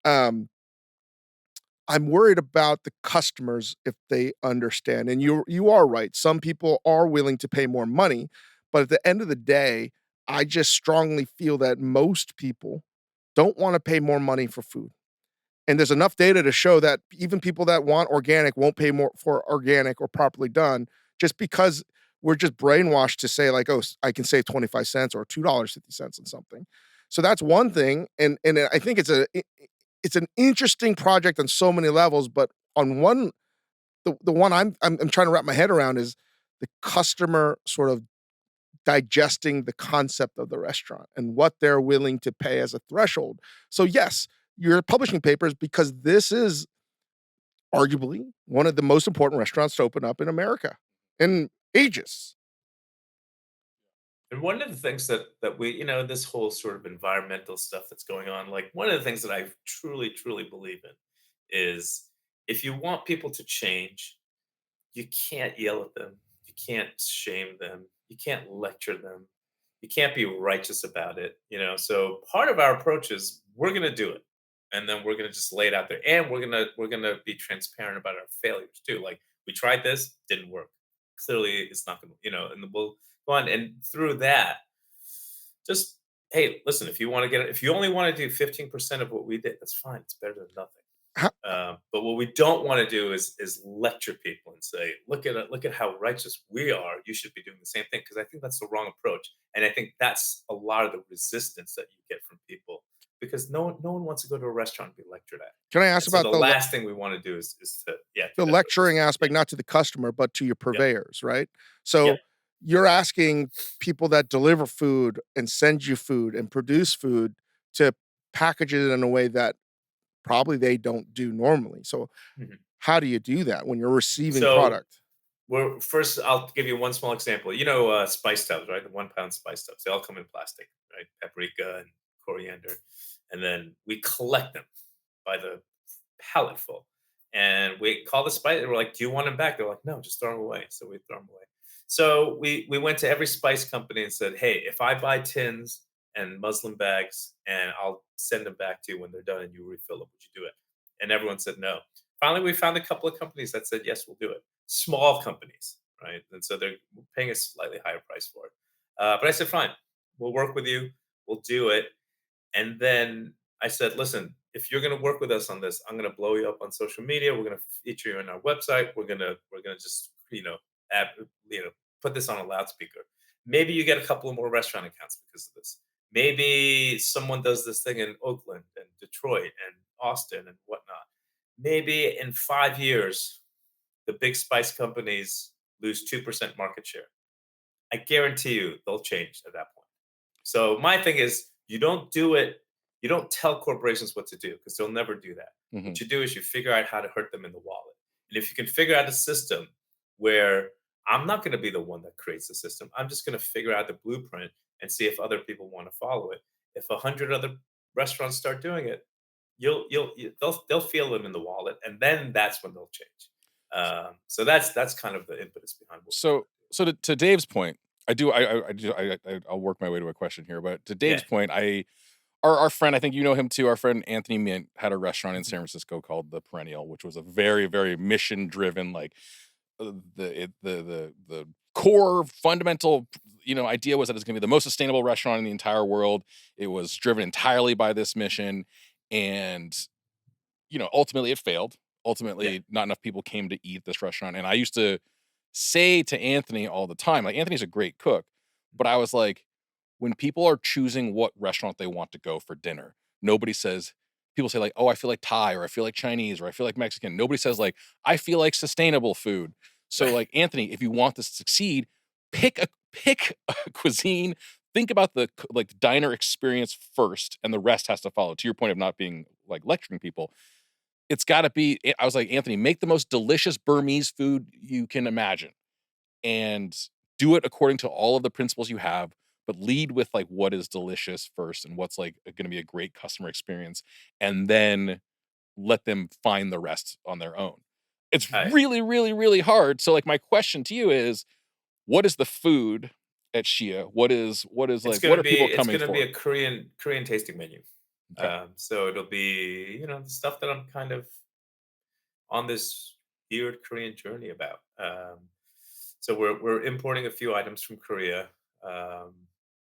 Um, I'm worried about the customers if they understand. And you are right. Some people are willing to pay more money, but at the end of the day, I just strongly feel that most people don't want to pay more money for food. And there's enough data to show that even people that want organic won't pay more for organic or properly done just because we're just brainwashed to say like, "Oh, I can save 25 cents or $2.50 on something." So that's one thing, and I think it's an interesting project on so many levels, but on one the one I'm trying to wrap my head around is the customer sort of digesting the concept of the restaurant and what they're willing to pay as a threshold. So yes, you're publishing papers because this is arguably one of the most important restaurants to open up in America in ages. And one of the things that we, this whole sort of environmental stuff that's going on, like one of the things that I truly, truly believe in is if you want people to change, you can't yell at them, you can't shame them, you can't lecture them, you can't be righteous about it. So part of our approach is we're gonna do it. And then we're gonna just lay it out there. And we're gonna be transparent about our failures too. Like we tried this, didn't work. Clearly it's not gonna, and we'll go on. And through that, just hey, listen, if you only want to do 15% of what we did, that's fine. It's better than nothing. Ho But what we don't want to do is lecture people and say, look at how righteous we are. You should be doing the same thing because I think that's the wrong approach, and I think that's a lot of the resistance that you get from people because no one wants to go to a restaurant and be lectured at. Can I ask And so about the last thing we want to do is to do the that. lecturing aspect, not to the customer, but to your Yeah, purveyors, right? yeah. So you're asking people that deliver food and send you food and produce food to package it in a way that probably they don't do normally. So Mhm. how do you do that when you're receiving So product? we're first. I'll give you one small example. Spice tubs, right? The 1 pound spice tubs. They all come in plastic, right? Paprika and coriander, and then we collect them by the pallet full. And we call the spice. We're like, "Do you want them back?" They're like, "No, just throw them away." So we throw them away. So we went to every spice company and said, "Hey, if I buy tins and muslin bags, and I'll send them back to you when they're done, and you refill them. Would you do it?" And everyone said no. Finally, we found a couple of companies that said yes, we'll do it. Small companies, right? And so they're paying a slightly higher price for it. But I said, fine, we'll work with you, we'll do it. And then I said, listen, if you're going to work with us on this, I'm going to blow you up on social media. We're going to feature you on our website. We're going to just, add, put this on a loudspeaker. Maybe you get a couple of more restaurant accounts because of this. Maybe someone does this thing in Oakland and Detroit and Austin and whatnot. Maybe in 5 years, the big spice companies lose 2% market share. I guarantee you they'll change at that point. So my thing is, you don't tell corporations what to do because they'll never do that. Mhm. What you do is you figure out how to hurt them in the wallet. And if you can figure out a system where I'm not going to be the one that creates the system, I'm just going to figure out the blueprint and see if other people want to follow it. If 100 other restaurants start doing it, they'll feel it in the wallet, and then that's when they'll change. So that's kind of the impetus behind what we're So trying to do. so to Dave's point, I'll work my way to a question here, but to Yeah. Dave's point, our friend, I think you know him too, our friend Anthony Mint had a restaurant in Mhm. San Francisco called The Perennial, which was a very, very mission driven, like the core fundamental, idea was that it's gonna be the most sustainable restaurant in the entire world. It was driven entirely by this mission. And ultimately it failed. Yeah. Ultimately, not enough people came to eat this restaurant. And I used to say to Anthony all the time, like Anthony's a great cook, but I was like, when people are choosing what restaurant they want to go for dinner, nobody says, people say like, oh, I feel like Thai or I feel like Chinese or I feel like Mexican. Nobody says like, I feel like sustainable food. So Right. like Anthony, if you want this to succeed, pick a cuisine. Think about the diner experience first, and the rest has to follow. To your point of not being like lecturing people, it's gotta be I was like, "Anthony, make the most delicious Burmese food you can imagine, and do it according to all of the principles you have, but lead with, like, what is delicious first and what's, like, gonna be a great customer experience, and then let them find the rest on their own." It's I really, really, really hard, so, like, my question to you is, what is the food at Shia? Like, what are people it's coming gonna be for? a Korean tasting menu. Okay. So it'll be, the stuff that I'm kind of on this weird Korean journey about. So we're importing a few items from Korea, um,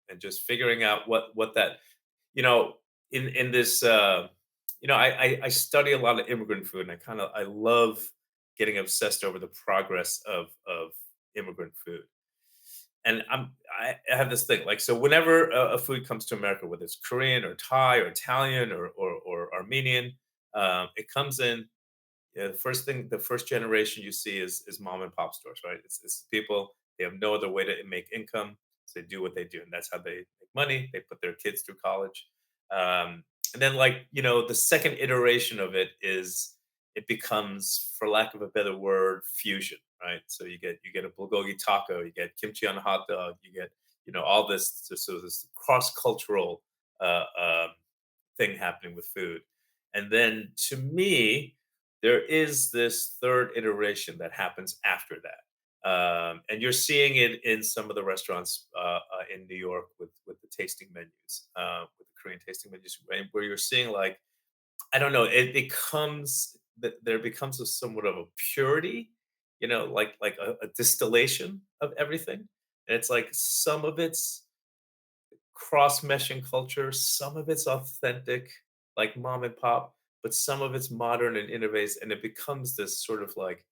and just figuring out what that, you know, in this, I study a lot of immigrant food, and I love getting obsessed over the progress of immigrant food. And I have this thing, like, so whenever a food comes to America, whether it's Korean or Thai or Italian or Armenian, it comes in. Yeah, the first generation you see is mom and pop stores, right? It's people, they have no other way to make income, so they do what they do, and that's how they make money. They put their kids through college, and then, like, the second iteration of it is, it becomes, for lack of a better word, fusion, right? So you get a bulgogi taco, you get kimchi on a hot dog, you get, all this cross cultural uh, um, thing happening with food. And then, to me, there is this third iteration that happens after that. And you're seeing it in some of the restaurants in New York with the tasting menus, with the Korean tasting menus, right, where you're seeing, like, I don't know, there becomes a somewhat of a purity, like a distillation of everything. And it's like some of it's cross-meshing culture, some of it's authentic, like mom and pop, but some of it's modern and innovative, and it becomes this sort of like,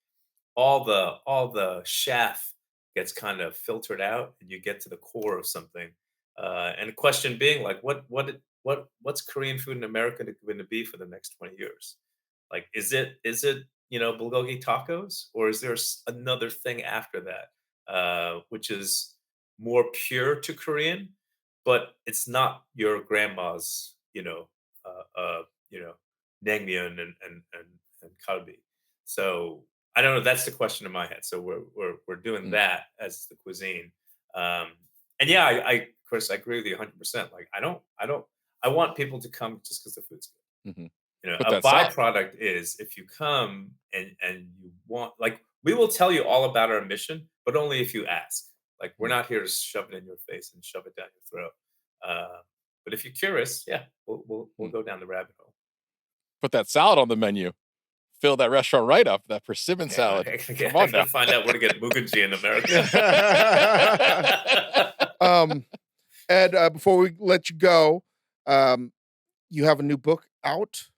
all the chaff gets kind of filtered out, and you get to the core of something. And the question being, like, what's Korean food in America going to be for the next 20 years? Like, is it bulgogi tacos, or is there another thing after that, which is more pure to Korean, but it's not your grandma's, naengmyeon and kalbi. So I don't know. That's the question in my head. So we're doing Mm, that as the cuisine. Um, and yeah, of course, I agree with you 100%. Like, I want people to come just because the food's good. mhm. But A that sauce. byproduct is, if you come and you want, like, we will tell you all about our mission, but only if you ask. Like, we're Mm. not here to shove it in your face and shove it down your throat. But if you're curious, yeah, we'll go down the rabbit hole. Put that salad on the menu. Fill that restaurant right up. That persimmon Okay, salad. I Come on now. gotta find out where to get mugaji in America. Ed, before we let you go, you have a new book out,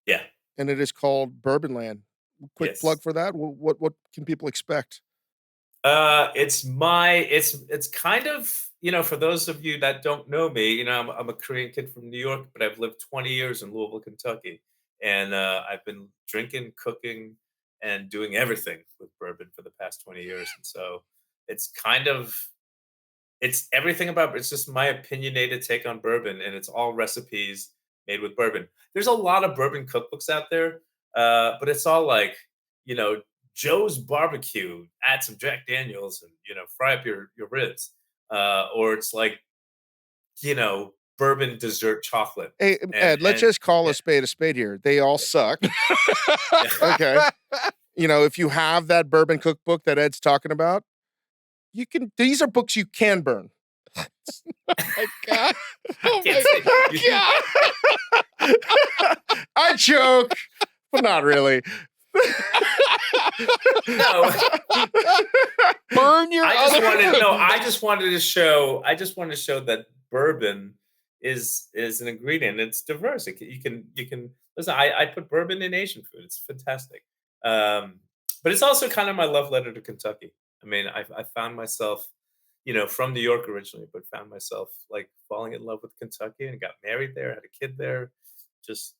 Yeah. and it is called Bourbon Land. Quick Yes. plug for that. What can people expect? It's kind of, for those of you that don't know me, I'm a Korean kid from New York, but I've lived 20 years in Louisville, Kentucky, and I've been drinking, cooking, and doing everything with bourbon for the past 20 years, and so it's kind of it's everything about it's just my opinionated take on bourbon, and it's all recipes made with bourbon. There's a lot of bourbon cookbooks out there, but it's all like, you know, Joe's barbecue, add some Jack Daniels and, fry up your ribs. Or it's like, bourbon dessert chocolate. Hey, Ed, let's just call a spade here. They all suck. Okay. If you have that bourbon cookbook that Ed's talking about, these are books you can burn. Oh my God. Oh my God. I joke, but not really. No. Burn your I just wanted to show that bourbon is an ingredient. It's diverse. You can listen. I put bourbon in Asian food. It's fantastic. But it's also kind of my love letter to Kentucky. I mean, I found myself, from New York originally, but found myself like falling in love with Kentucky and got married there, had a kid there, just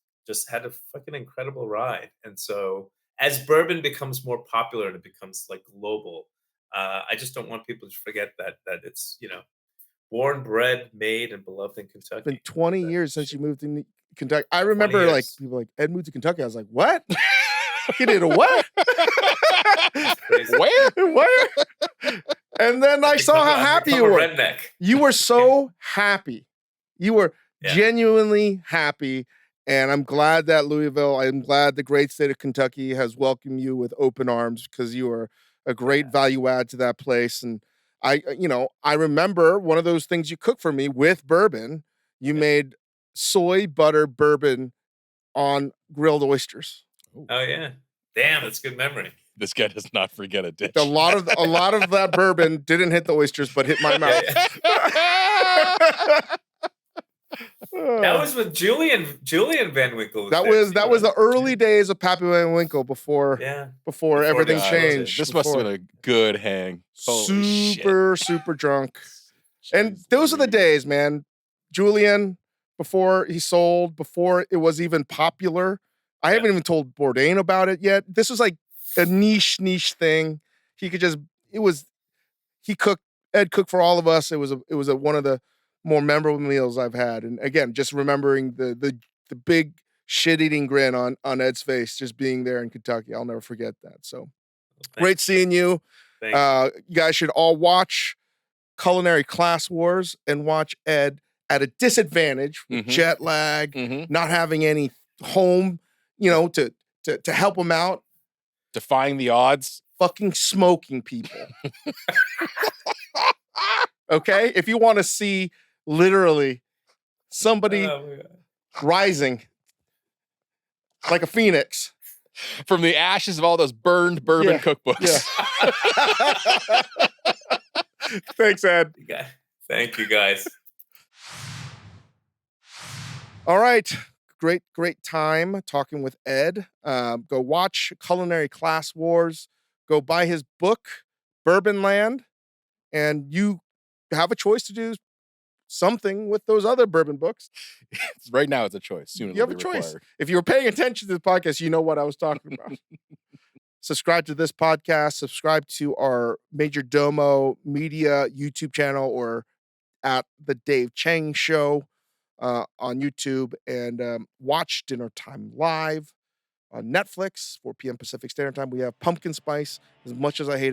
had a fucking incredible ride. And so as bourbon becomes more popular and it becomes like global, I just don't want people to forget that it's, born, bred, made, and beloved in Kentucky. It's been 20 years since you moved to Kentucky. I remember like people like Ed moved to Kentucky. I was like, what? He did a what? Where? And then I saw how happy you were. Redneck. You were so happy. You were genuinely happy. And I'm glad that I'm glad the great state of Kentucky has welcomed you with open arms, because you are a great value add to that place. And I remember one of those things you cooked for me with bourbon. You made soy butter bourbon on grilled oysters. Oh yeah. Damn, that's good memory. This guy does not forget a dish. A lot of that bourbon didn't hit the oysters, but hit my mouth. That was with Julian Van Winkle. That was the early days of Pappy Van Winkle before everything changed. This must have been a good hang. Super drunk. And those are the days, man. Julian, before he sold, before it was even popular. I haven't even told Bourdain about it yet. This was like a niche thing. Ed cooked for all of us. It was one of the more memorable meals I've had. And again, just remembering the big shit-eating grin on Ed's face, just being there in Kentucky. I'll never forget that. So great seeing you. You guys should all watch Culinary Class Wars and watch Ed at a disadvantage with jet lag, not having any home, to help him out. Defying the odds. Fucking smoking people. Okay? If you want to see literally somebody rising like a phoenix from the ashes of all those burned bourbon cookbooks. Yeah. Thanks, Ed. Thank you, guys. All right. Great time talking with Ed. Go watch Culinary Class Wars. Go buy his book, Bourbon Land. And you have a choice to do something with those other bourbon books. Right now it's a choice. Soon you have a choice. If you were paying attention to the podcast, you know what I was talking about. Subscribe to this podcast. Subscribe to our Major Domo Media YouTube channel, or at the Dave Chang Show on YouTube, and watch Dinner Time Live on Netflix, 4 p.m. Pacific Standard Time. We have Pumpkin Spice. As much as I hate it,